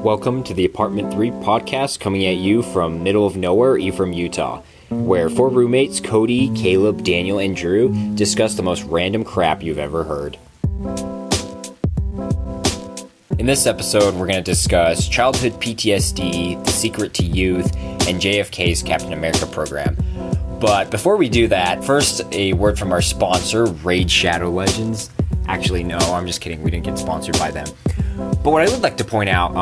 Welcome to the Apartment 3 podcast coming at you from middle of nowhere, Ephraim, Utah, where four roommates, Cody, Caleb, Daniel, and Drew, discuss the most random crap you've ever heard. In this episode, we're going to discuss childhood PTSD, the secret to youth, and JFK's Captain America program. But before we do that, first a word from our sponsor, Raid Shadow Legends. Actually, no, I'm just kidding. We didn't get sponsored by them. But what I would like to point out,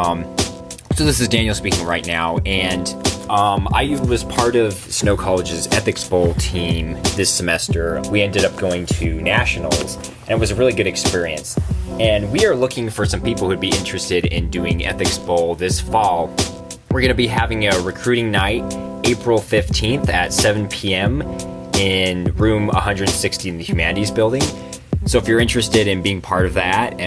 so this is Daniel speaking right now, and I was part of Snow College's Ethics Bowl team this semester. We ended up going to nationals, and it was a really good experience. And we are looking for some people who'd be interested in doing Ethics Bowl this fall. We're going to be having a recruiting night April 15th at 7 p.m. in room 160 in the Humanities building. So if you're interested in being part of that,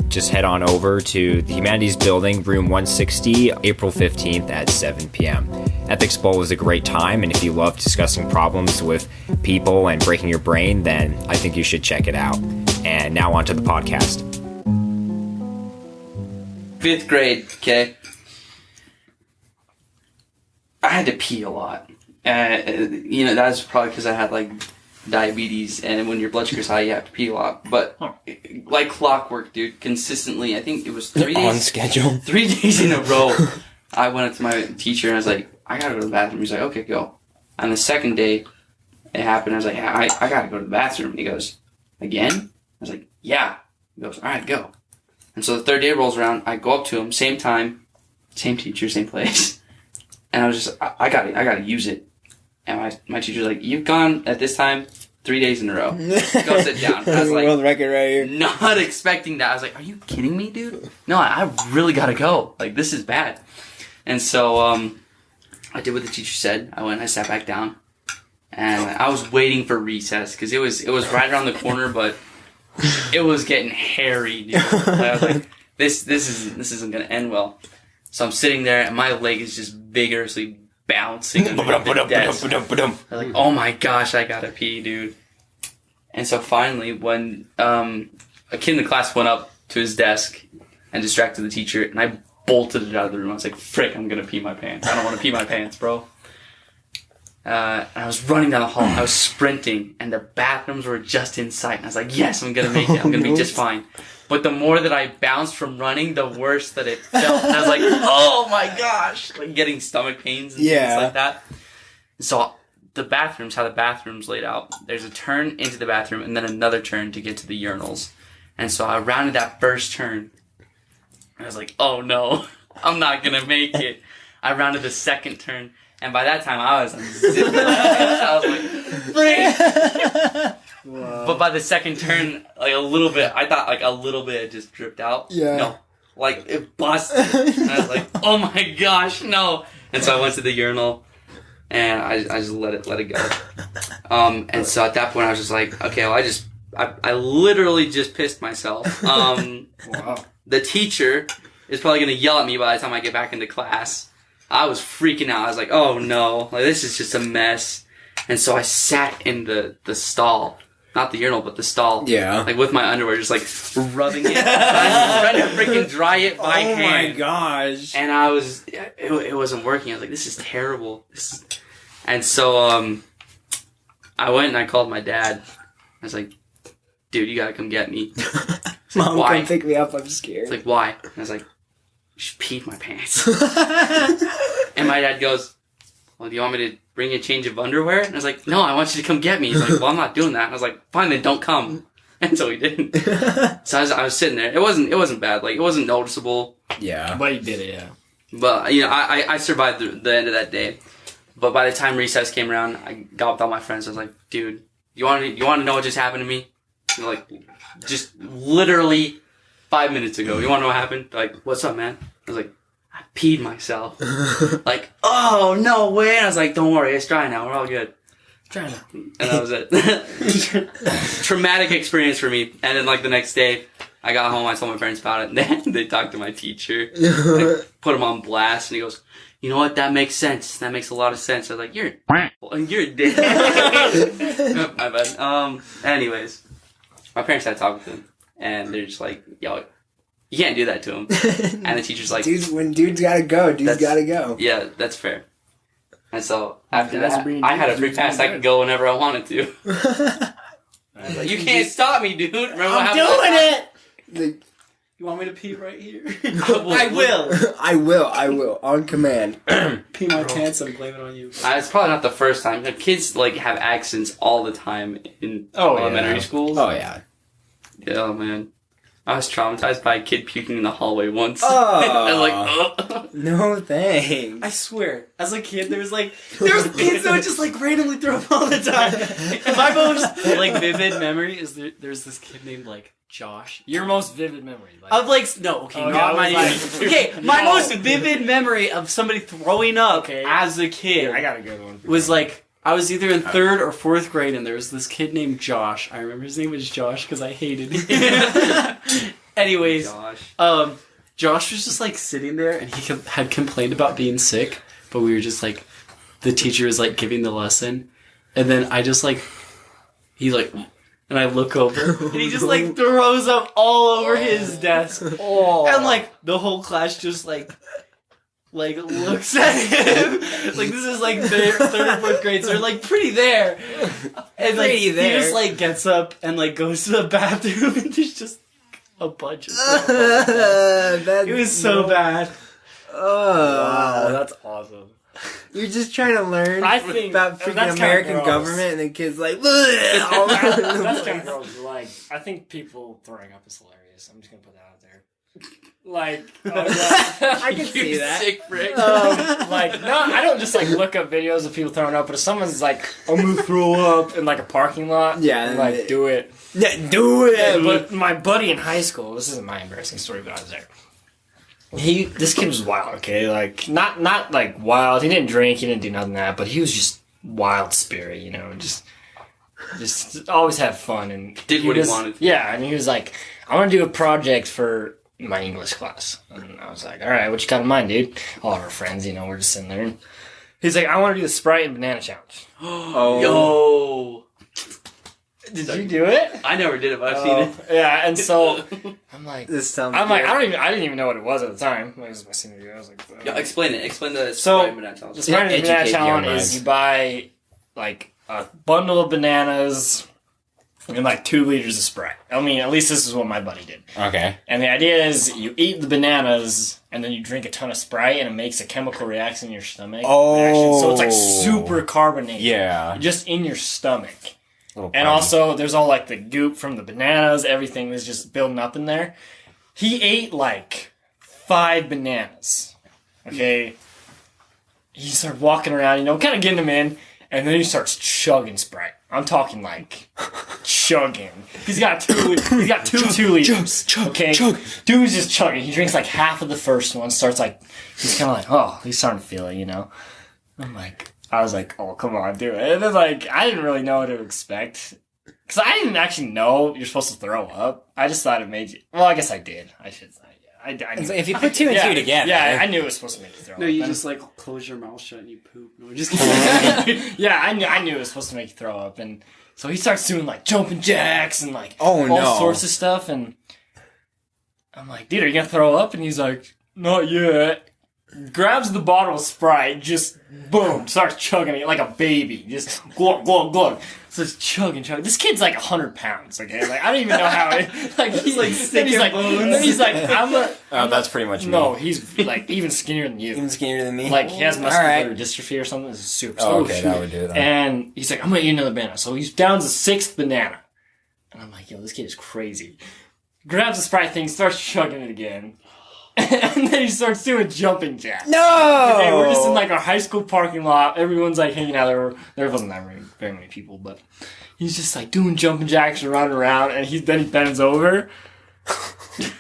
just head on over to the Humanities building, room 160, April 15th at 7 p.m. Ethics Bowl is a great time, and if you love discussing problems with people and breaking your brain, then I think you should check it out. And now on to the podcast. 5th grade, okay? I had to pee a lot. That's probably because I had, diabetes, and when your blood sugar's high, you have to pee a lot. But, like clockwork, dude, consistently, I think it was 3 days... On schedule. 3 days in a row, I went up to my teacher, and I was like, I gotta go to the bathroom. He's like, okay, go. On the second day, it happened. I was like, I gotta go to the bathroom. And he goes, again? I was like, yeah. He goes, all right, go. And so the third day rolls around. I go up to him, same time, same teacher, same place. And I was just, I gotta use it. And my teacher's like, you've gone at this time 3 days in a row. Go sit down. I was like, world record right here. Not expecting that. I was like, are you kidding me, dude? No, I really gotta go. Like, this is bad. And so, I did what the teacher said. I went and I sat back down. And I was waiting for recess, because it was right around the corner, but it was getting hairy, dude. I was like, this isn't gonna end well. So I'm sitting there, and my leg is just vigorously bouncing underneath the desk. I was like, oh my gosh, I gotta pee, dude. And so finally, when a kid in the class went up to his desk and distracted the teacher, and I bolted it out of the room. I was like, frick, I'm gonna pee my pants. I don't want to pee my pants, bro. And I was running down the hall. I was sprinting, and the bathrooms were just in sight. And I was like, yes, I'm gonna make it. I'm gonna be just fine. But the more that I bounced from running, the worse that it felt. And I was like, oh my gosh! Like getting stomach pains and things like that. So the bathrooms, how the bathroom's laid out, there's a turn into the bathroom and then another turn to get to the urinals. And so I rounded that first turn. I was like, oh no, I'm not gonna make it. I rounded the second turn. And by that time, I was unzipping. I was like, freak! Wow. But by the second turn, a little bit had just dripped out. Yeah. No. It busted. And I was like, oh my gosh, no. And so I went to the urinal, and I just let it go. And so at that point, I was just like, okay, well, I literally just pissed myself. Wow. The teacher is probably going to yell at me by the time I get back into class. I was freaking out. I was like, oh no, this is just a mess. And so I sat in the stall. Not the urinal, but the stall. Yeah. With my underwear, just rubbing it, trying to freaking dry it by hand. Oh my gosh. And it wasn't working. I was like, this is terrible. And so, I went and I called my dad. I was like, dude, you gotta come get me. Mom, why? Come pick me up, I'm scared. It's like, why? And I was like, you just peed my pants. And my dad goes, well, do you want me to bring you a change of underwear? And I was like, no, I want you to come get me. He's like, well, I'm not doing that. And I was like, fine, then don't come. And so he didn't. So I was sitting there. It wasn't bad. It wasn't noticeable. Yeah. But you did it, yeah. But, I survived the end of that day. But by the time recess came around, I got with all my friends. I was like, dude, you want to know what just happened to me? Just literally 5 minutes ago. You want to know what happened? Like, what's up, man? I was like, I peed myself. Oh, no way. And I was like, don't worry, it's dry now. We're all good. Dry now. And that was it. Traumatic experience for me. And then, the next day, I got home, I told my parents about it, and then they talked to my teacher. I put him on blast, and he goes, you know what, that makes sense. That makes a lot of sense. I was like, you're a dick. My bad. Anyways, my parents had to talk with him, and they're just like, yo, You can't do that to him. And the teacher's like, when dude's gotta go, dude's gotta go. yeah, that's fair. And so after Guys that, being I had a dudes, free dudes pass. being I could go whenever I wanted to. I was like, you can't stop me, dude. Remember what I'm happened? doing it! You want me to pee right here? I will. I will, on command. Pee my pants and blame it on you. It's probably not the first time. The kids like have accents all the time in elementary schools. Oh yeah. Yeah, man. I was traumatized by a kid puking in the hallway once. Oh. I was like, ugh. No thanks. I swear, as a kid, there was kids that would just like randomly throw up all the time. And my most like vivid memory is there's this kid named like Josh. Your most vivid memory. Of like no, okay, Oh, not yeah, my I was like- okay. My No. most vivid memory of somebody throwing up Okay. as a kid I got a good one. was like I was either in 3rd or 4th grade, and there was this kid named Josh. I remember his name was Josh because I hated him. Anyways, Gosh. Josh was just like sitting there, and he had complained about being sick, but we were just like, the teacher was like giving the lesson, and then I just like, he like, and I look over, and he just like throws up all over his desk, and like the whole class just like looks at him, like this is like 3rd or 4th grade, so they're like pretty there, and like Pretty there. he just like gets up and like goes to the bathroom, and there's just a bunch of stuff. It was so bad. Oh, That's awesome. you're just trying to learn I think about that's freaking kinda American gross. government, and the kids like, "Ugh," all around the That's place. kind of gross. Like, I think people throwing up is hilarious. I'm just gonna put that out there. Like, I can see You that. sick prick. like, no, I don't just like look up videos of people throwing up. But if someone's like, "I'm gonna throw up" in like a parking lot, Yeah, I'm like, do it. Yeah, do it. Yeah, but my buddy in high school, this isn't my embarrassing story, but I was there. This kid was wild, okay? Like, not like wild. He didn't drink, he didn't do nothing like that, but he was just wild spirit, you know, just always have fun and Did what he wanted. Yeah, and he was like, I want to do a project for my English class. And I was like, all right, what you got in mind, dude? All of our friends, you know, we're just sitting there. And he's like, I want to do the Sprite and banana challenge. Oh, Yo. Did you do it? I never did it, but I've seen it. Yeah, and so I'm like, this sounds. I good. didn't even know what it was at the time. It was my senior year. I was like, Yeah, explain it. Explain the So- Sprite banana challenge. the Sprite and banana educate young challenge minds. is you buy like a bundle of bananas and like 2 liters of Sprite. I mean, at least this is what my buddy did. Okay. And the idea is you eat the bananas and then you drink a ton of Sprite and it makes a chemical reaction in your stomach. Oh. So it's like super carbonated. Yeah. Just in your stomach. Little And party. also, there's all like the goop from the bananas, everything is just building up in there. He ate like 5 bananas. Okay? He started walking around, you know, kind of getting them in, and then he starts chugging Sprite. I'm talking like chugging. He's got 2 2 liters. Okay? Dude's just chugging. He drinks like half of the first one, starts like, he's kind of like, oh, he's starting to feel it, you know? I was like, oh, come on, do it. And then, like, I didn't really know what to expect. Because I didn't actually know you're supposed to throw up. I just thought it made you... Well, I guess I did. I should say. I knew. If you put 2 and 2 together. Yeah, I knew it was supposed to make you throw No, up. you And- just like close your mouth shut and you poop. No, just kidding. yeah, I knew it was supposed to make you throw up. And so he starts doing, like, jumping jacks and, like, Oh, no. all sorts of stuff. And I'm like, dude, are you going to throw up? And he's like, not yet. Grabs the bottle of Sprite, just boom, starts chugging it like a baby. Just glug, glug, glug. So it's chugging. This kid's like 100 pounds, okay? Like, I don't even know how it, like, he's like, stick he's and like, bones. he's like, Oh, that's pretty much me. no, he's like even skinnier than you. Even skinnier than me. Like, he has muscular Alright. dystrophy or something. This is super Oh, okay, that would do it then. And he's like, I'm gonna eat another banana. So he's down to the 6th banana. And I'm like, yo, this kid is crazy. Grabs the Sprite thing, starts chugging it again. And then he starts doing jumping jacks. No! Okay, we're just in like our high school parking lot. Everyone's like hanging out. There wasn't that very many people, but he's just like doing jumping jacks and running around. And then he bends over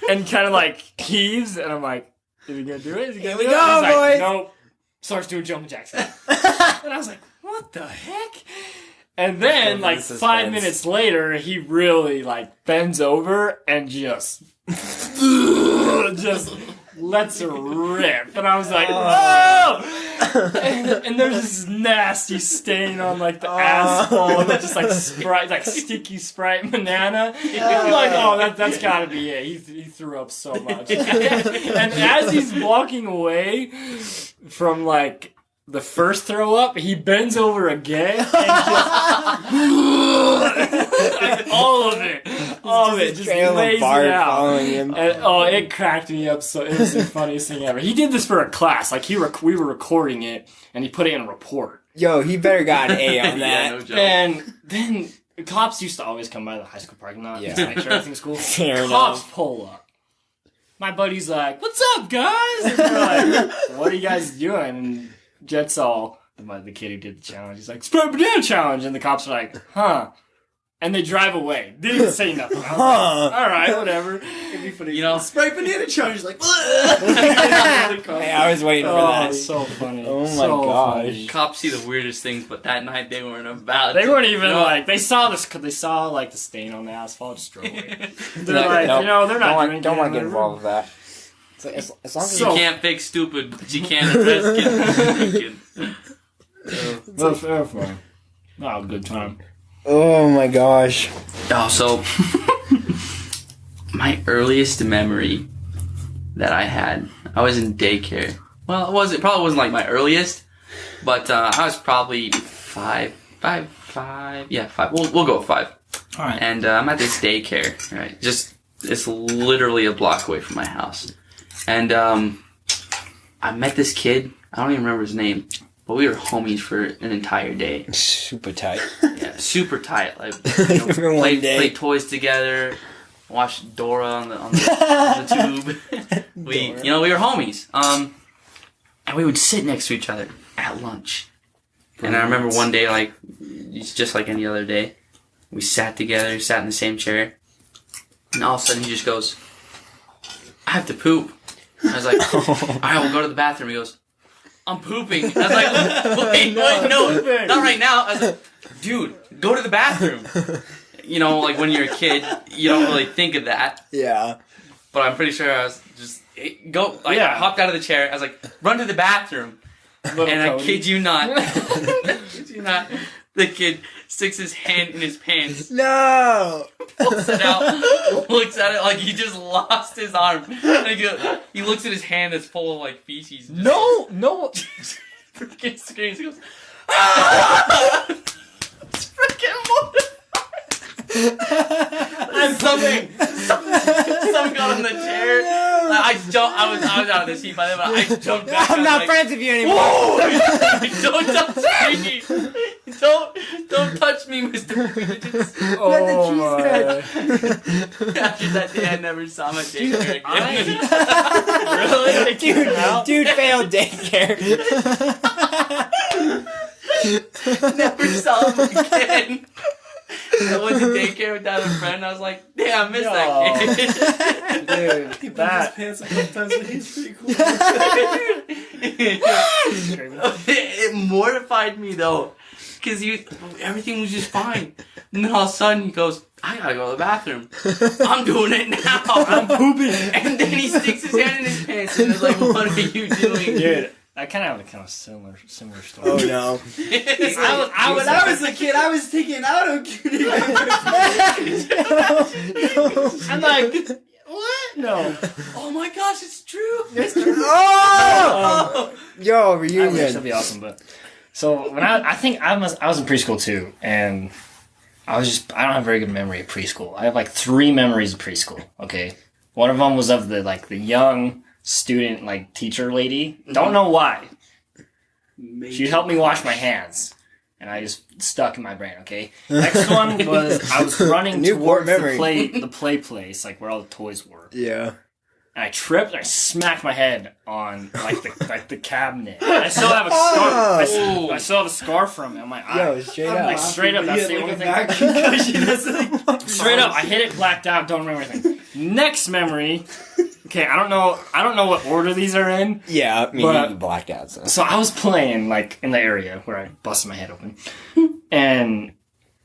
and kind of like heaves. And I'm like, is he gonna do it? Is he gonna Here we do it? go, He's like, boys. nope. Starts doing jumping jacks. And I was like, what the heck? And then, like, Suspense. 5 minutes later, he really, like, bends over and just lets her rip, and I was like, oh! And there's this nasty stain on like the asphalt, and just like Sprite, like sticky Sprite banana. And I'm like, oh, that's gotta be it. He threw up so much. And as he's walking away from like the first throw up, he bends over again and just like, all of it just lays it out. And, it cracked me up. So it was the funniest thing ever. He did this for a class. Like we were recording it, and he put it in a report. Yo, he better got an A on that. Yeah, no joke. And then cops used to always come by the high school parking lot to make sure everything's cool. Fair Cops enough. pull up. My buddy's like, "What's up, guys?" And they're like, "What are you guys doing?" And Jet's all, the kid who did the challenge, he's like, Sprite Banana Challenge! And the cops are like, huh? And they drive away. Didn't even say nothing. I was like, alright, whatever. You know, Sprite Banana Challenge, like, Hey, I was waiting for that. It's so funny. Oh my So gosh. funny. cops see the weirdest things, but that night they weren't about. They weren't even You know, like, they saw like the stain on the asphalt, just drove away. They're Nope, like, nope. they're not doing Don't want to anything. get involved with that. As long as You can't fix stupid, but you can address kids. That's fine. Oh, good time. Oh my gosh. Oh, so my earliest memory that I had, I was in daycare. Well, probably wasn't like my earliest, but I was probably five. Yeah, 5. We'll go with 5. All right. And I'm at this daycare, right? It's literally a block away from my house. And I met this kid. I don't even remember his name, but we were homies for an entire day. Super tight. Yeah, super tight. Like, For one day. played toys together, watched Dora on the tube. We were homies. And we would sit next to each other at lunch. And I remember one day, like, it's just like any other day, we sat together, sat in the same chair, and all of a sudden he just goes, "I have to poop." I was like, "All right, we'll go to the bathroom." He goes, "I'm pooping." I was like, wait, no, not right now. I was like, "Dude, go to the bathroom." You know, like when you're a kid, you don't really think of that. Yeah. But I'm pretty sure I was just, go, like, I hopped out of the chair. I was like, "Run to the bathroom." And I kid you not, the kid sticks his hand in his pants, No. pulls it out, looks at it like he just lost his arm. And he looks at his hand that's full of like feces. No. Freaking screams. He goes, "Ah!" It's freaking mortified. And something got on the chair. Like, I was out of the seat by then, but I jumped back. I'm not like, friends with you anymore. Don't touch me! Don't touch me, Mr. Fugitives. Oh my. After that day, I never saw my daycare again. Really? Dude failed daycare. Never saw him again. I went to daycare without a friend. I was like, damn, I missed that kid. Dude, that. pants a couple times, but he's pretty cool. It mortified me though, because everything was just fine. And then all of a sudden he goes, "I gotta go to the bathroom." I'm doing it now. I'm pooping. And then he sticks his hand in his pants and is like, "What are you doing?" Dude, I kind of have a similar story. Oh no. When I was a kid, I was taking auto cutie. I'm like, what? No. Oh my gosh, it's true. Oh! Yo, I wish reunion. that'd be awesome, but so when I think I was in preschool too, and I don't have a very good memory of preschool. I have like 3 memories of preschool. Okay, one of them was of the young student like teacher lady. Don't know why. She helped me wash my hands, and I just stuck in my brain. Okay. Next one was I was running Newport towards memory. the play place, like where all the toys were. Yeah. And I tripped and I smacked my head on like the cabinet. I still have a scar. I still have a scar from it on my eye. Yo, straight Like up. straight up, that's the only thing. Straight up, I hit it, blacked out, don't remember anything. Next memory. Okay, I don't know what order these are in. Yeah, I mean, But- you blacked out. So. So I was playing like in the area where I busted my head open, and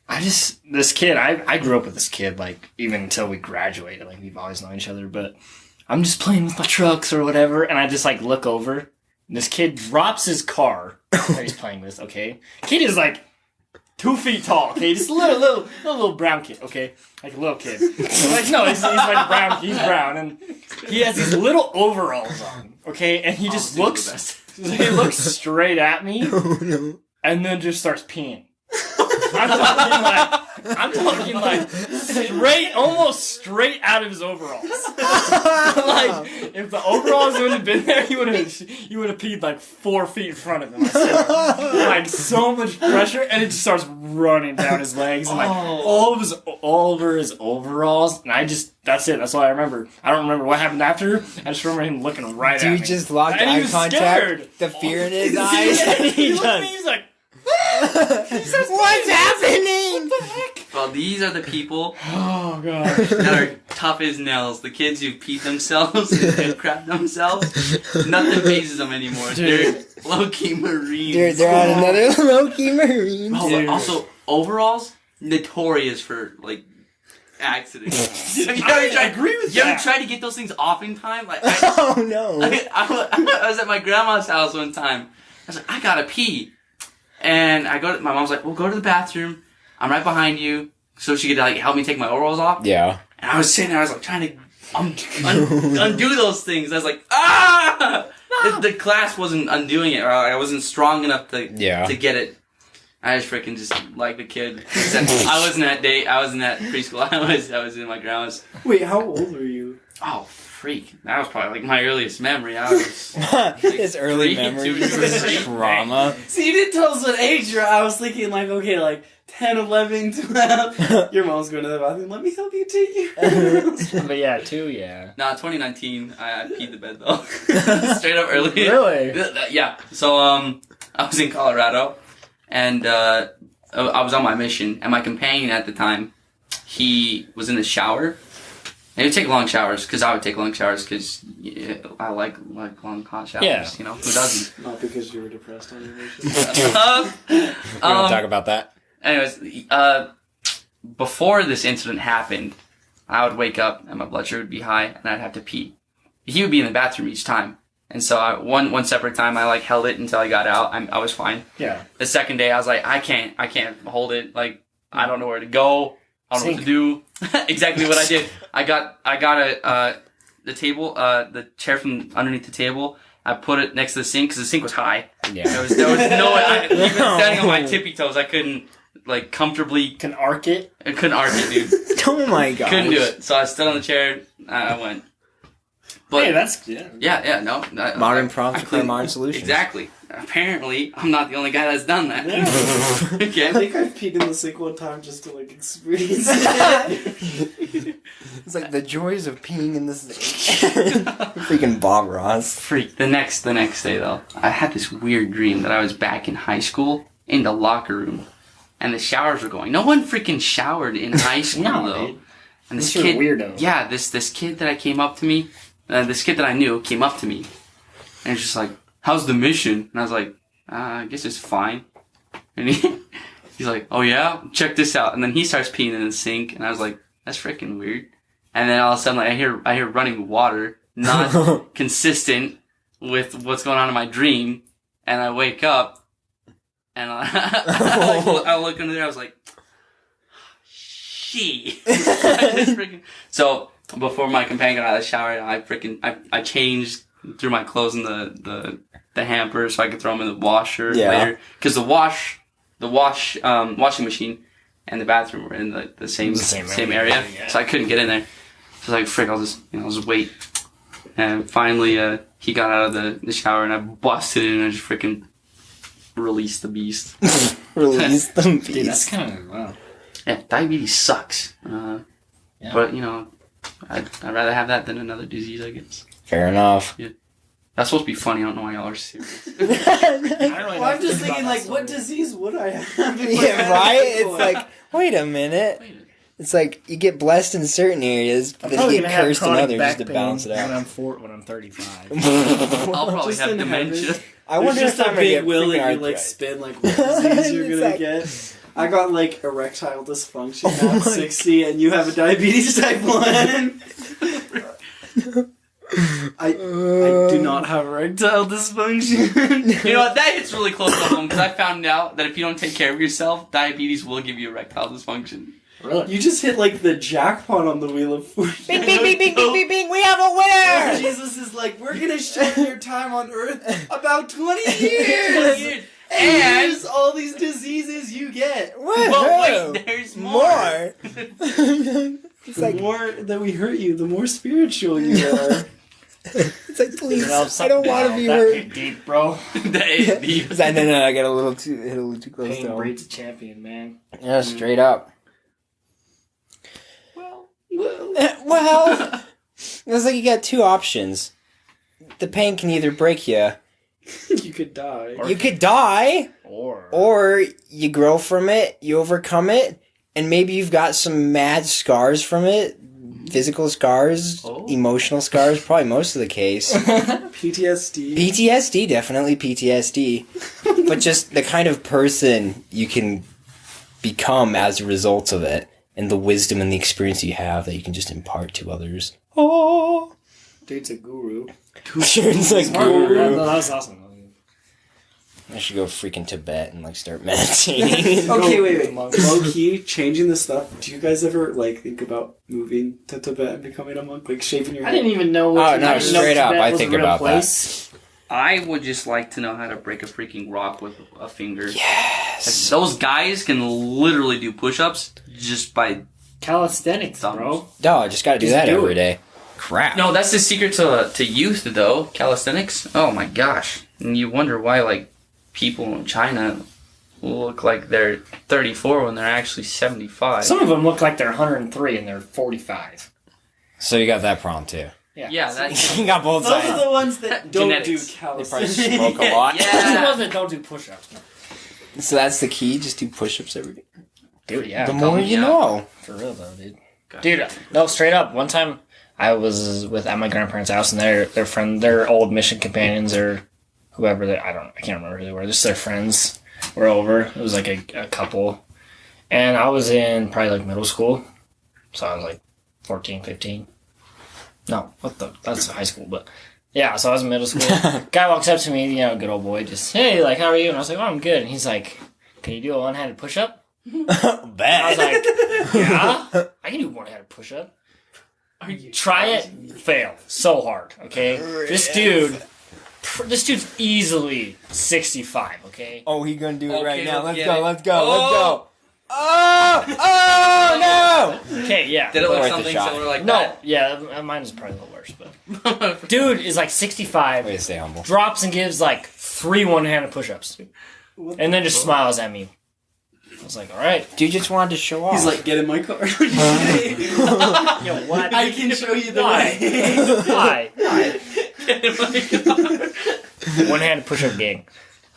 this kid. I grew up with this kid like even until we graduated. Like we've always known each other, but I'm just playing with my trucks or whatever, and I just like look over, and this kid drops his car that he's playing with. Okay, kid is like 2 feet tall. Okay, just a little brown kid. Okay, like a little kid. Like no, he's like brown. He's brown, and he has these little overalls on. Okay, and he just looks. He looks straight at me, and then just starts peeing. I'm talking like straight, almost straight out of his overalls. Like if the overalls wouldn't have been there, he would have peed like 4 feet in front of him. Like so much pressure, and it just starts running down his legs and like all over his overalls. And that's it. That's all I remember. I don't remember what happened after. I just remember him looking right at me. Dude just locked and eye he was contact. Scared. The fear in his eyes. He looked at me. He's like, "What's happening?" Well, these are the people oh gosh. that are tough as nails. The kids who peed themselves and crap themselves. Nothing phases them anymore. They're low-key Marines. Dude, they're on another low-key Marine. Oh, but also, overalls, notorious for, like, accidents. I agree with You that. ever try to get those things off in time? Like, Oh no. I was at my grandma's house one time. I was like, I gotta pee. And my mom's like, well, go to the bathroom. I'm right behind you. So she could, like, help me take my overalls off. Yeah. And I was sitting there, I was like trying to undo those things. I was like, ah! The class wasn't undoing it, or I wasn't strong enough to get it. I just freaking just like the kid. I wasn't at preschool. I was in my grandma's. Wait, how old were you? Oh, freak. That was probably like my earliest memory. I was His early 3, memories 2, is 3. trauma. See, you didn't tell us what age you're. I was thinking like, okay, like 10, 11, 12. Your mom's going to the bathroom. Let me help you take your. But yeah, 2, yeah. Nah, 2019. I peed the bed though. Straight up early. Really? Yeah. So I was in Colorado, and I was on my mission, and my companion at the time, he was in the shower. And he would take long showers, because I would take long showers, because I like long hot showers. Yeah. You know, who doesn't? Not because you were depressed on your mission. We don't talk about that. Anyways, before this incident happened, I would wake up and my blood sugar would be high, and I'd have to pee. He would be in the bathroom each time, and so one separate time I like held it until I got out. I was fine. Yeah. The second day I was like, I can't hold it. Like I don't know where to go. I don't know what to do. Exactly what I did. I got the table, the chair from underneath the table. I put it next to the sink because the sink was high. Yeah. There was no way. Even standing on my tippy toes, I couldn't like comfortably. Can arc it? I couldn't arc it, dude. Oh my god. Couldn't do it. So I stood on the chair. I went. But Hey, that's yeah. yeah, no. Modern prompts I for cleaned- modern solutions. Exactly. Apparently, I'm not the only guy that's done that. I Okay. think I peed in the sink one time just to like experience it. It's like the joys of peeing in this. Freaking Bob Ross. Freak. The next day though, I had this weird dream that I was back in high school in the locker room, and the showers were going. No one freaking showered in high school No, though. dude. And this You're a kid, weirdo. yeah, this kid that this kid that I knew came up to me, and he's just like, "How's the mission?" And I was like, "I guess it's fine." And he's like, "Oh yeah, check this out." And then he starts peeing in the sink, and I was like, "That's freaking weird." And then all of a sudden, like, I hear running water, not consistent with what's going on in my dream, and I wake up, and I look under there. I was like, "She." So before my companion got out of the shower, I changed, threw my clothes in the hamper so I could throw them in the washer later, because the washing machine and the bathroom were in the same area, yeah. so I couldn't get in there. So I was like, frick, I'll just wait. And finally, he got out of the shower, and I busted in and I just freaking released the beast. Release them. Dude, that's kind of wow. Yeah, diabetes sucks. Yeah. But you know, I'd rather have that than another disease, I guess. Fair enough. That's supposed to be funny. I don't know why y'all are serious. I don't really Well, I'm just thinking like, what disease would I have? if I Yeah, had right? that It's one? like, wait a minute. It's like you get blessed in certain areas, but then you get cursed in others just to balance it when out. when I'm 35. I'll probably Just have in dementia. heaven. I wonder There's if just I'm a gonna big get wheel freaking that you like arthritis. spin like what disease you're It's gonna like- get. I got like erectile dysfunction at 60, and you have a diabetes type 1. I do not have erectile dysfunction. You know what? That hits really close to home because I found out that if you don't take care of yourself, diabetes will give you erectile dysfunction. Really? You just hit like the jackpot on the Wheel of Fortune. Bing, bing, bing, bing, bing, bing, bing. We have a winner. Jesus is like, we're gonna shorten your time on Earth about 20 years. And here's all these diseases you get. Well, wait, there's more. It's like, The more that we hurt you, the more spiritual you are. it's like, please, You know, I don't want to be that hurt. hit deep, bro. It's like, no, I got a little too close Pain to home. breeds a champion, man. Yeah, straight up. Well, it's like you got two options. The pain can either break you. You could die. You could die, or you grow from it, you overcome it, and maybe you've got some mad scars from it. Physical scars, emotional scars, probably most of the case. PTSD. PTSD, definitely PTSD. But just the kind of person you can become as a result of it, and the wisdom and the experience you have that you can just impart to others. Oh, Dude's a guru. Dude's a That guru. was awesome. I should go freaking Tibet and like start meditating. Okay, wait. Low key, changing the stuff. Do you guys ever like think about moving to Tibet and becoming a monk? Like shaving your I head? didn't even know. Oh, no, straight up, I think about that. I would just like to know how to break a freaking rock with a finger. Yes. Those guys can literally do push-ups just by Calisthenics, thumbs. bro. No, I just gotta do Just that do every it. day. Crap. No, that's the secret to youth, though. Calisthenics. Oh my gosh. And you wonder why, like, people in China look like they're 34 when they're actually 75. Some of them look like they're 103 and they're 45. So you got that problem too. Yeah, that's... You got both Those sides. are the ones that don't Genetics. do They probably calisthenics. smoke a lot. Those are the ones that don't do push-ups. So that's the key. Just do push-ups every day. Dude, yeah. The more you yeah. know. For real though, dude. Dude, no, straight up. One time I was at my grandparents' house and their old mission companions or whoever I can't remember who they were. Just their friends were over. It was like a couple. And I was in probably like middle school. So I was like 14, 15. No, that's high school, but yeah, so I was in middle school. Guy walks up to me, good old boy, just, hey, like, how are you? And I was like, oh, I'm good. And he's like, can you do a one-handed push-up? Bet. I was like, yeah, I can do one-handed push-up. Try it, fail so hard, okay? This dude's easily 65, okay? Oh, he gonna do it right Okay, now. Let's okay. go. Let's go. Oh. Let's go. Oh no! Okay, yeah. Did it look Worth a something shot. similar like No, that? yeah, mine is probably a little worse, but... Dude is like 65, Way to stay humble. drops and gives like 3 one-handed push-ups. And then just smiles at me. I was like, alright. Dude just wanted to show off. He's like, get in my car. Yo, what? I can show you the Why? way. Why? One-handed push-up gang.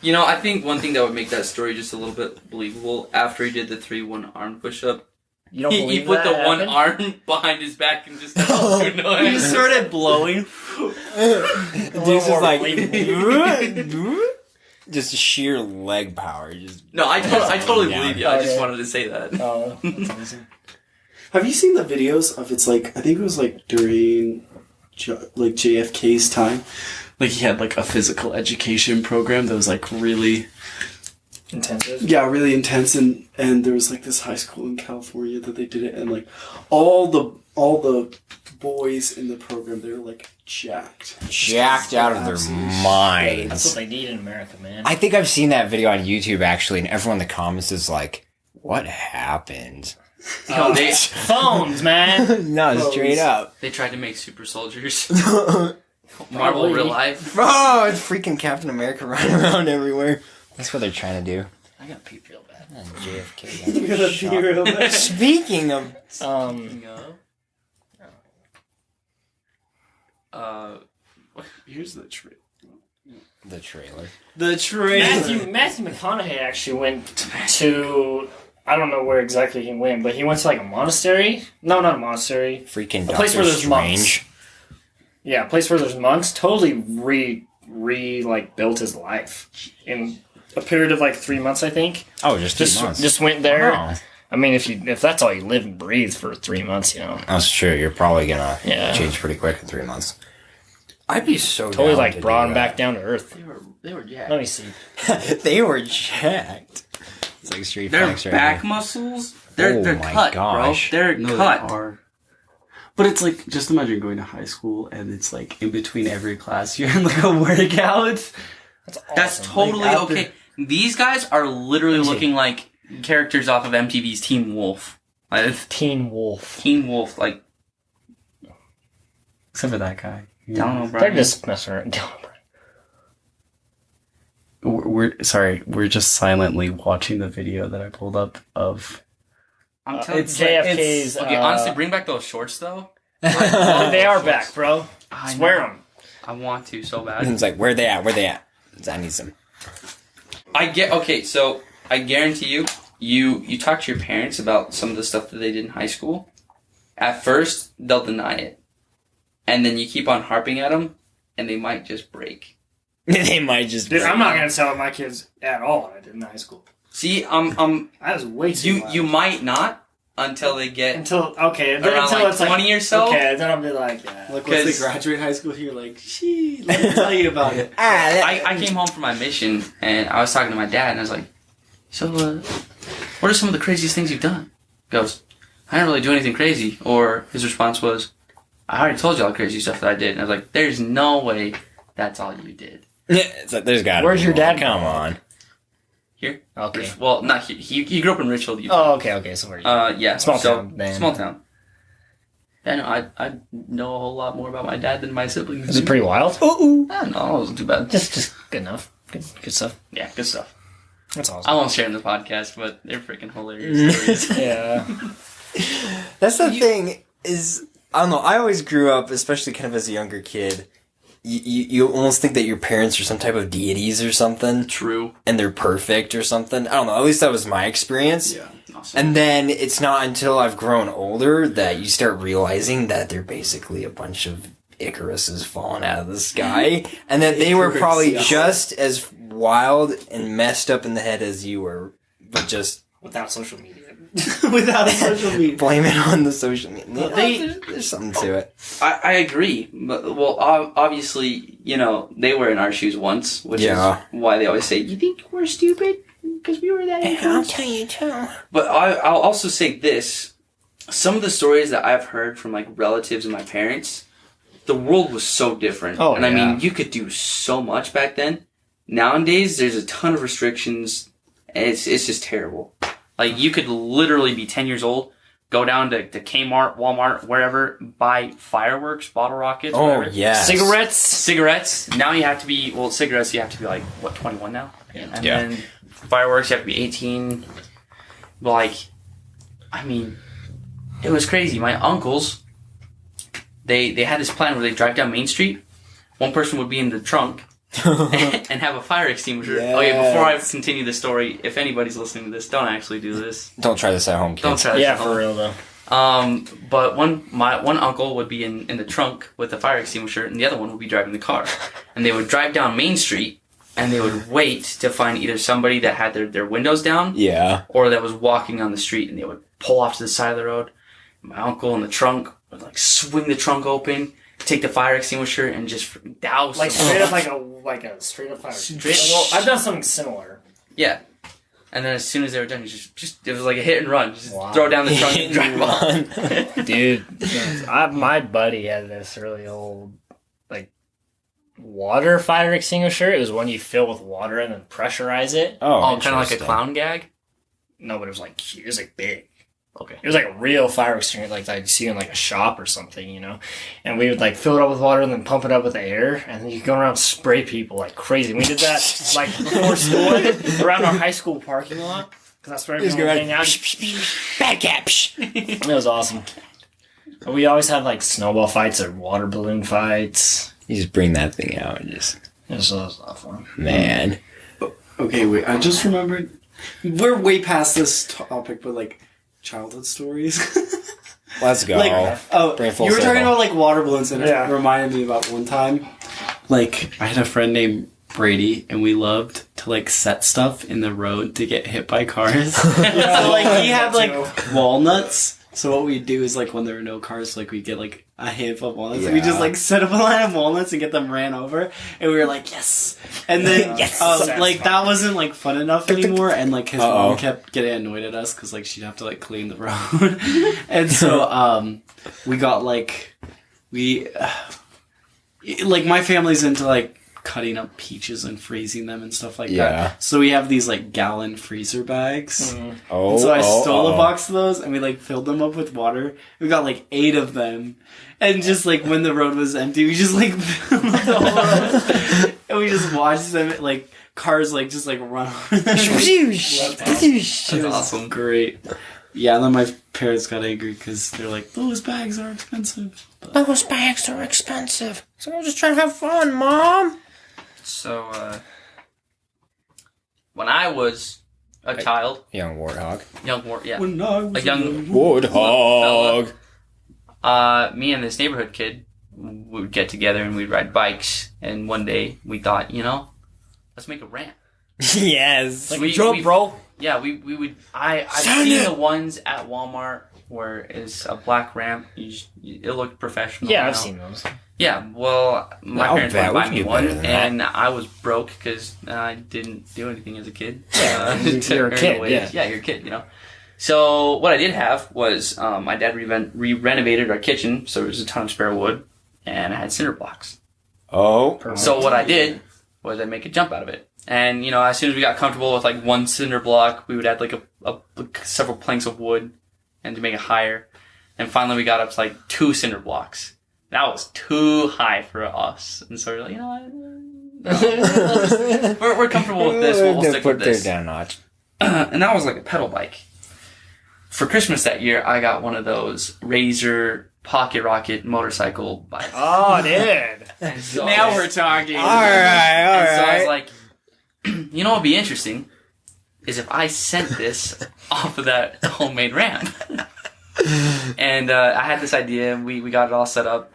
You know, I think one thing that would make that story just a little bit believable, after he did the 3 one-arm push-up, You don't he believe put that the one happened? arm behind his back and just started He noise. just started blowing. Dude's just like believable. just sheer leg power. Just No, I totally Yeah. believe you. I just Okay. wanted to say that. Oh, that's amazing. Have you seen the videos of I think it was like during like JFK's time? Like he had like a physical education program that was like really Intensive. really intense and there was like this high school in California that they did it and like all the boys in the program they were like jacked out of their That's minds. what they need in America, man. I think I've seen that video on YouTube actually, and everyone in the comments is like, "What happened?" No, they Phones, man. No, straight up. they tried to make super soldiers. Oh, Marvel real life. it's freaking Captain America running around everywhere. That's what they're trying to do. I got peed real bad. And JFK. You're gonna got be shot. real bad. Speaking of, Here's the trick. the trailer. The trailer. Matthew McConaughey actually went to, I don't know where exactly he went, but he went to like a monastery. No, not a monastery. Freaking A place Doctor where there's monks. Strange. Yeah, a place where there's monks. Totally like built his life in a period of like 3 months, I think. Oh, just 2 months. Just went there. Wow. I mean, if that's all you live and breathe for 3 months, That's true. You're probably gonna Yeah. change pretty quick in 3 months. I'd be so Totally down like to brought do him back down to earth. They were jacked. Let me see. that. They were jacked. It's like street Their facts right back here. muscles, Oh they're my cut, gosh. bro. They're No, cut. they are. But it's like, just imagine going to high school and it's like in between every class you're in like a workout. That's awesome. That's totally Like, after- okay. These guys are literally Let me see. looking like characters off of MTV's Teen Wolf. Like, Teen Wolf. Teen Wolf, like Except for that guy. Dylan They're O'Brien. just messing around. We're sorry, we're just silently watching the video that I pulled up of. I'm telling It's you. JFK's. Okay, honestly, bring back those shorts though. They are back, bro. I Swear know. them. I want to so bad. It's like, where they at? Where they at? I need some. So I guarantee you talk to your parents about some of the stuff that they did in high school. At first, they'll deny it, and then you keep on harping at them, and they might just break. They might just. Dude, I'm not gonna tell my kids at all what I did in high school. See, I was way too you wild. might not until they get until then around until like it's 20 or so. Okay, then I'll be like, yeah. Like once they 'Cause- graduate high school, you're like, gee, let me tell you about it. I came home from my mission and I was talking to my dad and I was like, so what are some of the craziest things you've done? He goes, I didn't really do anything crazy. Or his response was, I already told you all the crazy stuff that I did. And I was like, there's no way that's all you did. It's like, there's gotta Where's be your more. dad Come from? on. Here? Okay. Well, not here. He grew up in Richfield, Utah. Oh, okay. So where you? Yeah. Small so- town, man. Small town. Yeah, no, I know a whole lot more about my dad than my siblings. Is it pretty wild? No, it wasn't too bad. Just good enough. Good stuff. Yeah, good stuff. That's I awesome. won't share in the podcast, but they're freaking hilarious stories. Yeah. That's the thing is, I don't know. I always grew up, especially kind of as a younger kid. You almost think that your parents are some type of deities or something, True. and they're perfect or something. I don't know. At least that was my experience. Yeah. Awesome. And then it's not until I've grown older that you start realizing that they're basically a bunch of Icaruses falling out of the sky, and that they were Icarus, probably yeah. just as wild and messed up in the head as you were, but just Without social media. Without social media. blame it on the social media. They- There's something to it. I agree. But, well, obviously, they were in our shoes once, which Yeah. is why they always say, you think we're stupid? Because we were that influenced. tell you too. But I'll also say this. Some of the stories that I've heard from, like, relatives and my parents, the world was so different. Oh, and I yeah. mean, you could do so much back then. Nowadays, there's a ton of restrictions, and it's just terrible. Like, you could literally be 10 years old, go down to Kmart, Walmart, wherever, buy fireworks, bottle rockets, Oh whatever. yeah. Cigarettes. Now you have to be, cigarettes you have to be like, 21 now? And Yeah. then fireworks you have to be 18. But like, I mean, it was crazy. My uncles, they had this plan where they drive down Main Street. One person would be in the trunk and have a fire extinguisher. Yes. Oh yeah, before I continue the story, if anybody's listening to this, don't actually do this. Don't try this at home, kids. Don't try this Yeah, at for home. real though. But one uncle would be in the trunk with the fire extinguisher, and the other one would be driving the car. And they would drive down Main Street, and they would wait to find either somebody that had their windows down, Yeah. or that was walking on the street, and they would pull off to the side of the road. My uncle in the trunk would like swing the trunk open, take the fire extinguisher, and just douse Like them. straight up like a straight up fire. Well, I've done something similar. Yeah. And then as soon as they were done, you just it was like a hit and run. Just Wow. throw down the trunk and drive off. Dude, my buddy had this really old, like, water fire extinguisher. It was one you fill with water and then pressurize it. Oh, kind of like a interesting. clown gag. No, but it was like big. Okay. It was like a real fire extinguisher, like that you see in like a shop or something, And we would like fill it up with water and then pump it up with air, and then you go around and spray people like crazy. We did that like before school around our high school parking lot because that's where Just everyone go would around, hang out. Bad cap. It was awesome. But we always had like snowball fights or water balloon fights. You just bring that thing out and just, It was a lot of fun. man. Okay, wait. I just remembered. We're way past this topic, but like childhood stories. Let's go. Like, oh, Bring it full you were talking circle. about like water balloons, and Yeah. it reminded me about one time. Like, I had a friend named Brady, and we loved to like set stuff in the road to get hit by cars. So like he had like walnuts So what we do is like when there are no cars, like we get like a handful of walnuts. And we Yeah. just like set up a line of walnuts and get them ran over, and we were like, yes. And then like that wasn't like fun enough anymore, and like his mom kept getting annoyed at us because like she'd have to like clean the road, and so we got like like my family's into like cutting up peaches and freezing them and stuff like that. So we have these like gallon freezer bags. Oh, And so I stole a box of those and we like filled them up with water. We got like 8 of them. And just like when the road was empty, we just like filled the whole road. And we just watched them like cars like just like run over them. That's awesome. Great. Yeah, and then my parents got angry because they're like, those bags are expensive. Those bags are expensive. So I'm just trying to have fun, Mom. So, when I was a child, Young warthog. When I was a young Warthog. me and this neighborhood kid would get together and we'd ride bikes. And one day we thought, let's make a ramp. Yes. We- Joe, we- bro. Yeah, we would. I've seen the ones at Walmart where it's a black ramp. It looked professional. Yeah, I've seen those. Yeah, well, my I'll parents bet wanted to we buy can me do one, better than that. and I was broke because I didn't do anything as a kid. You're a kid, Yeah, you're a kid, So what I did have was my dad re-renovated our kitchen, so there was a ton of spare wood, and I had cinder blocks. Oh. So what I did was I make a jump out of it. And, as soon as we got comfortable with, like, one cinder block, we would add, like, several planks of wood and to make it higher. And finally we got up to, like, 2 cinder blocks. That was too high for us. And so we're like, we're comfortable with this. We'll stick with this. Put it down a notch. And that was, like, a pedal bike. For Christmas that year, I got one of those Razor Pocket Rocket motorcycle bikes. Oh, dude. And so Now we're talking. All right. And so I was like, what would be interesting is if I sent this off of that homemade ramp. And I had this idea, and we got it all set up.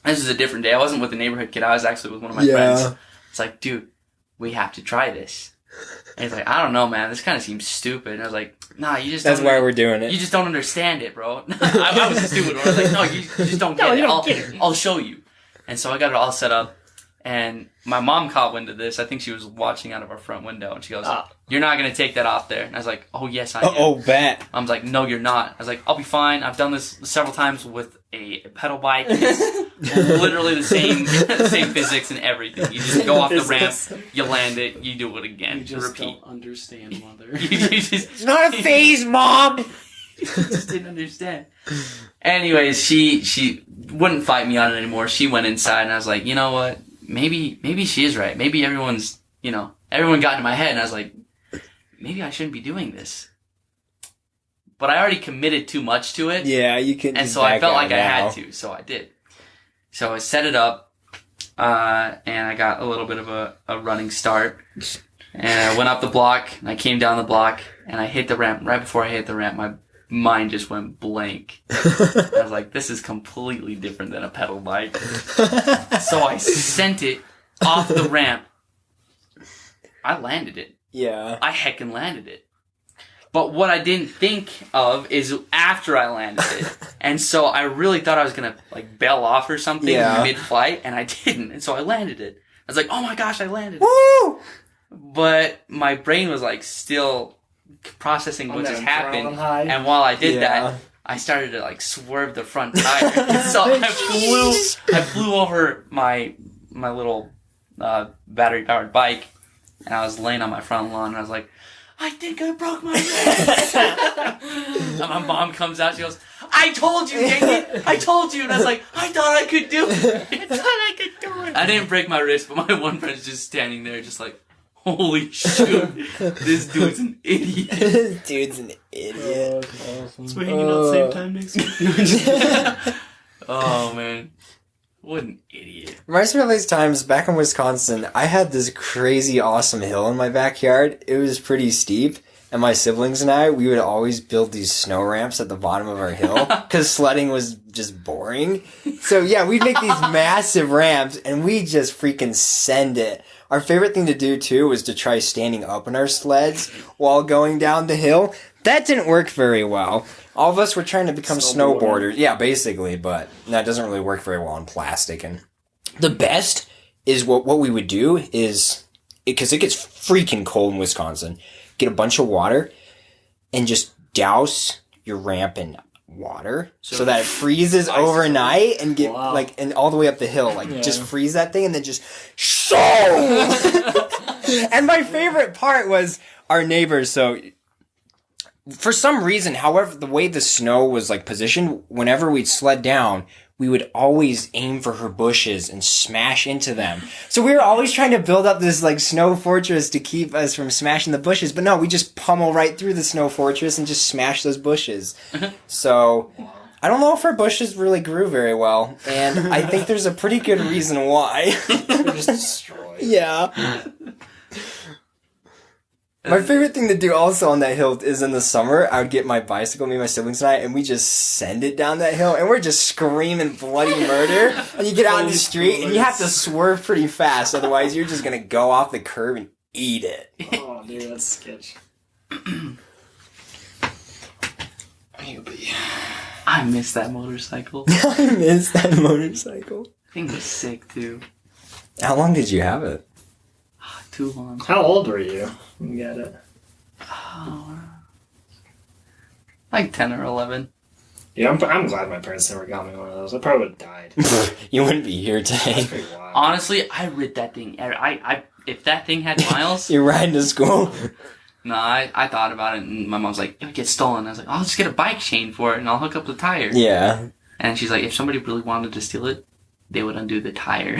This was a different day. I wasn't with the neighborhood kid. I was actually with one of my friends. It's like, dude, we have to try this. And he's like, I don't know, man. This kind of seems stupid. And I was like, nah, you just That's don't why we're doing it. You just don't understand it, bro. I was the stupid one. I was like, no, you just don't get it. I'll show you. And so I got it all set up. And my mom caught wind of this. I think she was watching out of our front window. And she goes, you're not going to take that off there. And I was like, oh, yes, I am. Oh, bet. I was like, no, you're not. I was like, I'll be fine. I've done this several times with a pedal bike. It's literally the same physics and everything. You just go off the ramp, you land it, you do it again. You just repeat. don't understand, mother. It's Not a phase, Mom. just didn't understand. Anyways, she wouldn't fight me on it anymore. She went inside, and I was like, you know what? Maybe she is right. Maybe everyone got into my head, and I was like, maybe I shouldn't be doing this. But I already committed too much to it. Yeah, you can. And so I felt like I had to, so I did. So I set it up, and I got a little bit of a running start. And I went up the block, and I came down the block, and I hit the ramp. Right before I hit the ramp, my mind just went blank. I was like, this is completely different than a pedal bike. So I sent it off the ramp. I landed it. Yeah. I heckin' landed it. But what I didn't think of is after I landed it. And so I really thought I was going to like bail off or something mid-flight, and I didn't. And so I landed it. I was like, oh my gosh, I landed it. Woo! But my brain was like still processing what just happened. High. And while I did that, I started to like swerve the front tire. So I flew over my little battery powered bike, and I was laying on my front lawn, and I was like, I think I broke my wrist. And my mom comes out, she goes, I told you, dang it! I told you! And I was like, I thought I could do it! I didn't break my wrist, but my one friend's just standing there just like, holy shoot, this dude's an idiot. This dude's an idiot. So we're hanging out the same time next week. Oh man. What an idiot. Reminds me of these times back in Wisconsin, I had this crazy awesome hill in my backyard. It was pretty steep, and my siblings and I, we would always build these snow ramps at the bottom of our hill, because sledding was just boring. So yeah, we'd make these massive ramps, and we just freaking send it. Our favorite thing to do, too, was to try standing up in our sleds while going down the hill. That didn't work very well. All of us were trying to become Snowboarder. snowboarders. Yeah, basically, but that doesn't really work very well on plastic. And the best is what we would do is, because it gets freaking cold in Wisconsin, get a bunch of water and just douse your ramp in water so that it freezes overnight and get and all the way up the hill. Just freeze that thing and then just And my favorite part was our neighbors. So for some reason, however, the way the snow was positioned, whenever we'd sled down, we would always aim for her bushes and smash into them. So we were always trying to build up this snow fortress to keep us from smashing the bushes. But no, we just pummel right through the snow fortress and just smash those bushes. So I don't know if our bushes really grew very well. And I think there's a pretty good reason why. They're just destroyed. Yeah. My favorite thing to do also on that hill is in the summer, I would get my bicycle, me and my siblings and I, and we just send it down that hill, and we're just screaming bloody murder. And you get out in the street, and you have to swerve pretty fast, otherwise you're just gonna go off the curb and eat it. Oh, dude, that's sketch. I miss that motorcycle. I miss that motorcycle. Thing was sick too. How long did you have it? Too long. How old were you when you got it? Like 10 or 11. Yeah, I'm glad my parents never got me one of those. I probably would have died. You wouldn't be here today. That's pretty wild. Honestly, I rid that thing. I if that thing had miles, You're riding to school? no, I thought about it, and my mom's like, "It'll get stolen." I was like, "I'll just get a bike chain for it, and I'll hook up the tire." Yeah. And she's like, "If somebody really wanted to steal it, they would undo the tire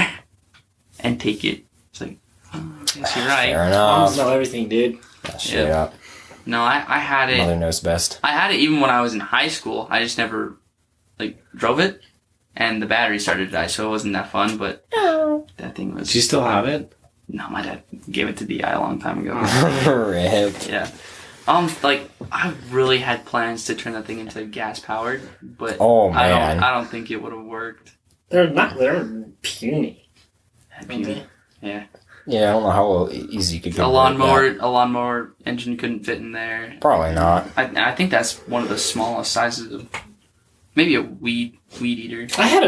and take it." It's like, oh, I guess you're right. Fair Moms enough. know everything, dude. Straight Yeah. up. No, I had it. Mother knows best. I had it even when I was in high school. I just never drove it, and the battery started to die, so it wasn't that fun. But that thing was. Do you still have it? No, my dad gave it to DI a long time ago. Rip. Yeah. I really had plans to turn that thing into gas powered, but Oh, man. I don't think it would have worked. They're puny. Puny. Yeah. Yeah, I don't know how easy you could get A rid of that. lawnmower engine couldn't fit in there. Probably not. I think that's one of the smallest sizes of maybe a weed eater. I had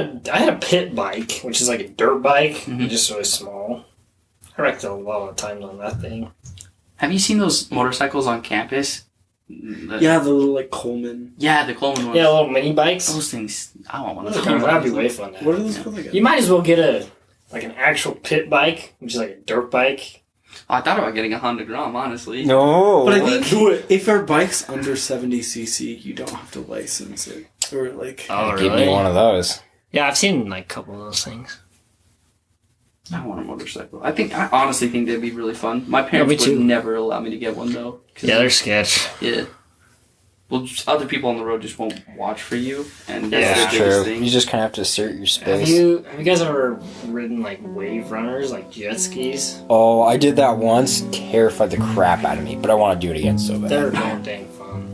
a pit bike, which is like a dirt bike, Mhm. just really small. I wrecked a lot of times on that thing. Have you seen those motorcycles on campus? Yeah, the little Coleman. Yeah, the Coleman ones. Yeah, little mini bikes. Those things, I want one of Those those. that'd be way fun. to have. What are those called again? You might as well get an actual pit bike, which is like a dirt bike. I thought about getting a Honda Grom, honestly. No. But I think if our bike's under 70cc, you don't have to license it. Or Oh, Give me one of those. Yeah, I've seen a couple of those things. I want a motorcycle. I honestly think they'd be really fun. My parents me would too. never allow me to get one though. 'Cause Yeah, they're sketch. yeah. Well, just other people on the road just won't watch for you, and Yeah, that's That's the biggest true. thing. You just kind of have to assert your Have space. you guys ever ridden wave runners, like jet skis? Oh, I did that once. Terrified the crap out of me, but I want to do it again so bad. They're damn dang fun.